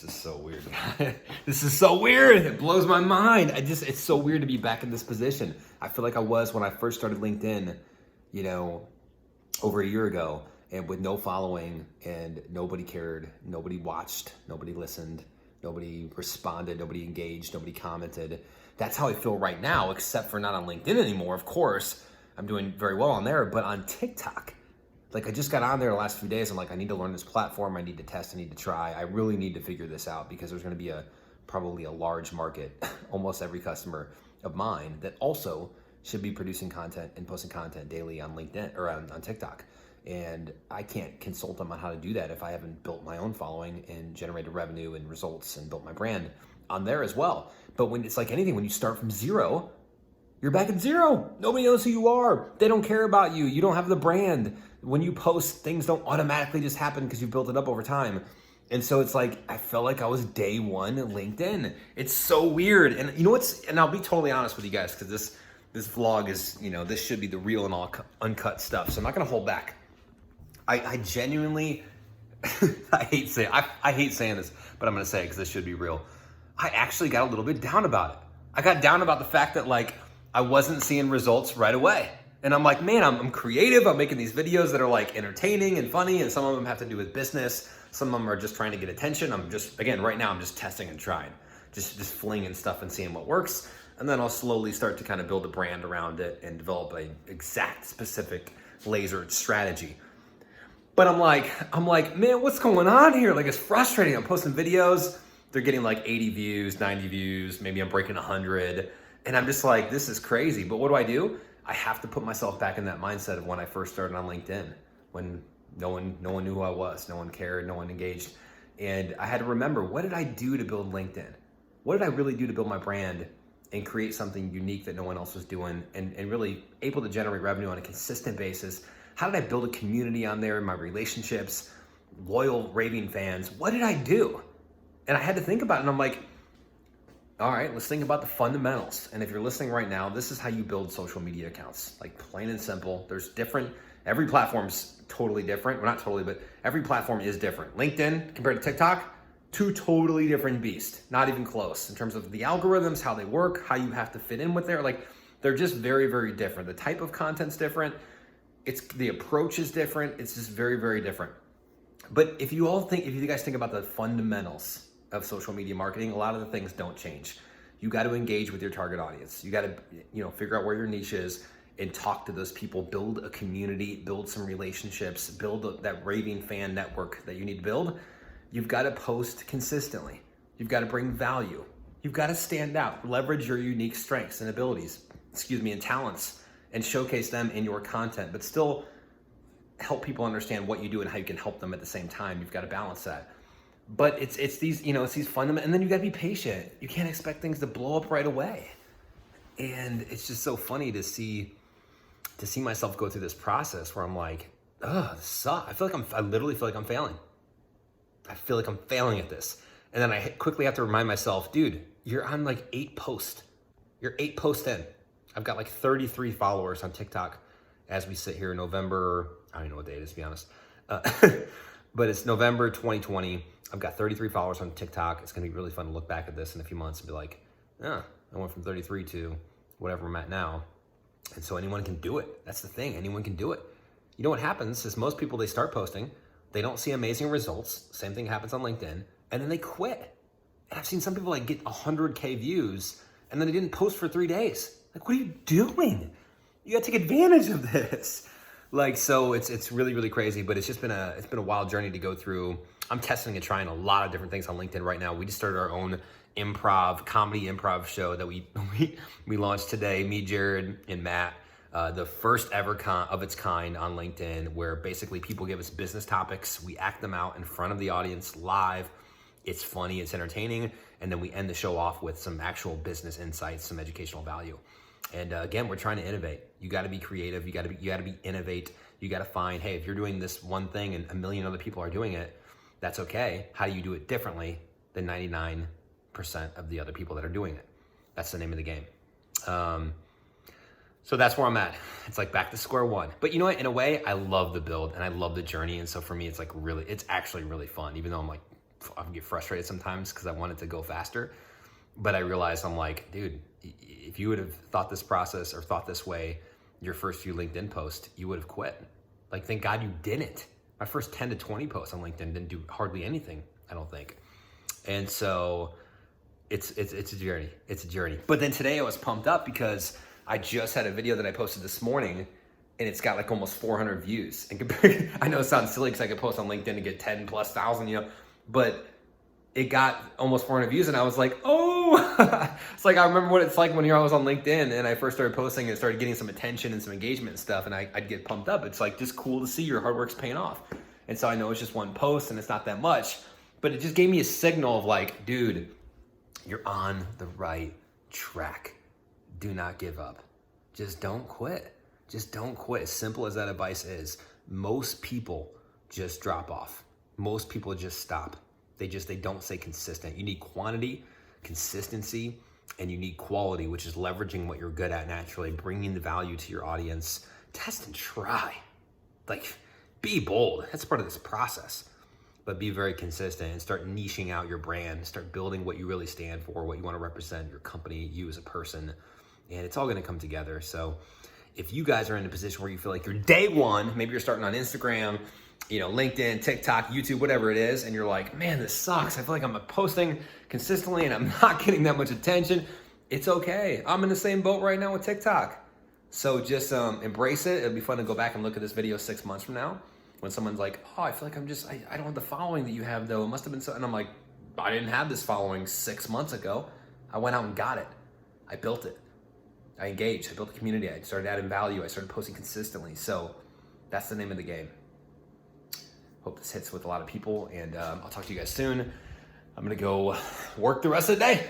This is so weird. This is so weird. It blows my mind. It's so weird to be back in this position. I feel like I was when I first started LinkedIn, you know, over a year ago, and with no following, and nobody cared, nobody watched, nobody listened, nobody responded, nobody engaged, nobody commented. That's how I feel right now, except for not on LinkedIn anymore. Of course, I'm doing very well on there, but on TikTok, like I just got on there the last few days. I'm like, I need to learn this platform. I need to test. I need to try. I really need to figure this out because there's going to be probably a large market, almost every customer of mine that also should be producing content and posting content daily on LinkedIn or on TikTok. And I can't consult them on how to do that if I haven't built my own following and generated revenue and results and built my brand on there as well. But when it's like anything, when you start from zero, you're back at zero. Nobody knows who you are. They don't care about you. You don't have the brand. When you post, things don't automatically just happen because you built it up over time. And so it's like, I felt like I was day one at LinkedIn. It's so weird. And you know what's, and I'll be totally honest with you guys, because this vlog is, you know, this should be the real and all uncut stuff. So I'm not going to hold back. I genuinely, I hate saying this, but I'm going to say it because this should be real. I actually got a little bit down about it. I got down about the fact that like I wasn't seeing results right away. And I'm like, man, I'm creative. I'm making these videos that are like entertaining and funny. And some of them have to do with business. Some of them are just trying to get attention. I'm just, again, right now I'm just testing and trying, just flinging stuff and seeing what works. And then I'll slowly start to kind of build a brand around it and develop an exact specific lasered strategy. But I'm like, man, what's going on here? Like, it's frustrating. I'm posting videos. They're getting like 80 views, 90 views. Maybe I'm breaking 100. And I'm just like, this is crazy. But what do? I have to put myself back in that mindset of when I first started on LinkedIn, when no one knew who I was. No one cared. No one engaged. And I had to remember, what did I do to build LinkedIn? What did I really do to build my brand and create something unique that no one else was doing and really able to generate revenue on a consistent basis? How did I build a community on there, my relationships, loyal raving fans? What did I do? And I had to think about it, and I'm like, all right, let's think about the fundamentals. And if you're listening right now, this is how you build social media accounts, like plain and simple. There's every platform's totally different. Well, not totally, but every platform is different. LinkedIn compared to TikTok, two totally different beasts, not even close in terms of the algorithms, how they work, how you have to fit in with there. Like, they're just very, very different. The type of content's different. The approach is different. It's just very, very different. But if you guys think about the fundamentals of social media marketing, a lot of the things don't change. You got to engage with your target audience. You got to, figure out where your niche is and talk to those people, build a community, build some relationships, build that raving fan network that you need to build. You've got to post consistently. You've got to bring value. You've got to stand out, leverage your unique strengths and abilities, and talents, and showcase them in your content, but still help people understand what you do and how you can help them at the same time. You've got to balance that. But it's these fundamental, and then you got to be patient. You can't expect things to blow up right away. And it's just so funny to see myself go through this process where I'm like, oh, this sucks. I literally feel like I'm failing. I feel like I'm failing at this. And then I quickly have to remind myself, dude, you're on like 8 posts. You're 8 posts in. I've got like 33 followers on TikTok as we sit here in November. I don't even know what day it is, to be honest. But it's November 2020. I've got 33 followers on TikTok. It's going to be really fun to look back at this in a few months and be like, I went from 33 to whatever I'm at now. And so anyone can do it. That's the thing. Anyone can do it. You know what happens is most people, they start posting. They don't see amazing results. Same thing happens on LinkedIn. And then they quit. And I've seen some people like get 100K views and then they didn't post for 3 days. Like, what are you doing? You got to take advantage of this. Like, so it's really, really crazy, but it's been a wild journey to go through. I'm testing and trying a lot of different things on LinkedIn right now. We just started our own comedy improv show that we launched today. Me, Jared, and Matt, the first ever of its kind on LinkedIn, where basically people give us business topics. We act them out in front of the audience live. It's funny, it's entertaining. And then we end the show off with some actual business insights, some educational value. And again, we're trying to innovate. You got to be creative. You got to innovate. You got to find, hey, if you're doing this one thing and a million other people are doing it, that's okay. How do you do it differently than 99% of the other people that are doing it? That's the name of the game. So that's where I'm at. It's like back to square one. But you know what? In a way, I love the build and I love the journey. And so for me, it's actually really fun, even though I'm like get frustrated sometimes because I want it to go faster. But I realized, I'm like, dude, if you would have thought this process or thought this way your first few LinkedIn posts, you would have quit. Like, thank God you didn't. My first 10 to 20 posts on LinkedIn didn't do hardly anything, I don't think. And so it's a journey. It's a journey. But then today I was pumped up because I just had a video that I posted this morning, and it's got like almost 400 views. And compared, I know it sounds silly because I could post on LinkedIn and get 10 plus thousand, but it got almost 400 views, and I was like, oh, it's like, I remember what it's like when I was on LinkedIn and I first started posting and started getting some attention and some engagement and stuff, and I'd get pumped up. It's like just cool to see your hard work's paying off. And so I know it's just one post and it's not that much, but it just gave me a signal of like, dude, you're on the right track. Do not give up. Just don't quit. Just don't quit. As simple as that advice is, most people just drop off. Most people just stop. They don't stay consistent. You need quantity, consistency, and you need quality, which is leveraging what you're good at naturally, bringing the value to your audience. Test and try. Like, be bold. That's part of this process. But be very consistent and start niching out your brand. Start building what you really stand for, what you want to represent, your company, you as a person. And it's all going to come together. So if you guys are in a position where you feel like you're day one, maybe you're starting on Instagram, LinkedIn, TikTok, YouTube, whatever it is, and you're like, man, this sucks. I feel like I'm posting consistently and I'm not getting that much attention. It's okay. I'm in the same boat right now with TikTok. So just embrace it. It'll be fun to go back and look at this video 6 months from now when someone's like, oh, I feel like I don't have the following that you have though. It must have been so. And I'm like, I didn't have this following 6 months ago. I went out and got it. I built it. I engaged. I built a community. I started adding value. I started posting consistently. So that's the name of the game. Hope this hits with a lot of people, and I'll talk to you guys soon. I'm gonna go work the rest of the day.